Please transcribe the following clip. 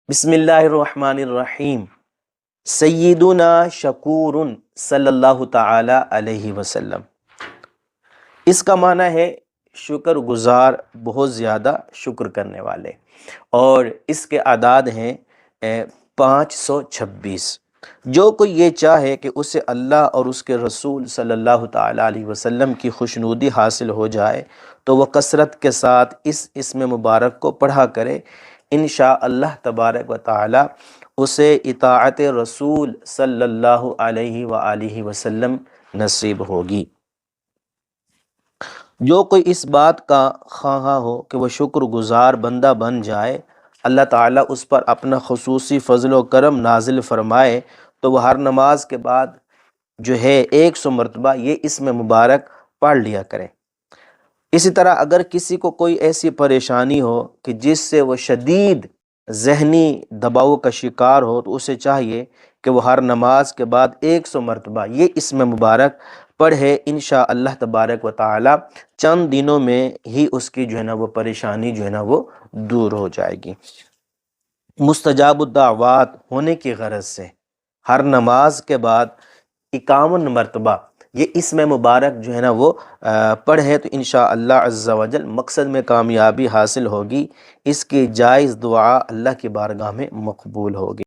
بسم اللہ الرحمن الرحیم۔ سیدنا شکور صلی اللہ تعالی علیہ وسلم۔ اس کا معنی ہے شکر گزار، بہت زیادہ شکر کرنے والے، اور اس کے اعداد ہیں 526۔ جو کوئی یہ چاہے کہ اسے اللہ اور اس کے رسول صلی اللہ تعالی علیہ وسلم کی خوشنودی حاصل ہو جائے تو وہ کثرت کے ساتھ اس اسم مبارک کو پڑھا کرے، انشاءاللہ تبارک و تعالی اسے اطاعت رسول صلی اللہ علیہ وآلہ وسلم نصیب ہوگی۔ جو کوئی اس بات کا خواہاں ہو کہ وہ شکر گزار بندہ بن جائے، اللہ تعالیٰ اس پر اپنا خصوصی فضل و کرم نازل فرمائے، تو وہ ہر نماز کے بعد جو ہے 100 مرتبہ یہ اسم مبارک پڑھ لیا کرے۔ اسی طرح اگر کسی کو کوئی ایسی پریشانی ہو کہ جس سے وہ شدید ذہنی دباؤ کا شکار ہو، تو اسے چاہیے کہ وہ ہر نماز کے بعد 100 مرتبہ یہ اسم مبارک پڑھے، انشاءاللہ تبارک و تعالی چند دنوں میں ہی اس کی جو ہے نا وہ پریشانی جو ہے نا وہ دور ہو جائے گی۔ مستجاب الدعوات ہونے کی غرض سے ہر نماز کے بعد 51 مرتبہ یہ اسم مبارک جو ہے نا وہ پڑھے تو انشاءاللہ عز و جل مقصد میں کامیابی حاصل ہوگی، اس کی جائز دعا اللہ کی بارگاہ میں مقبول ہوگی۔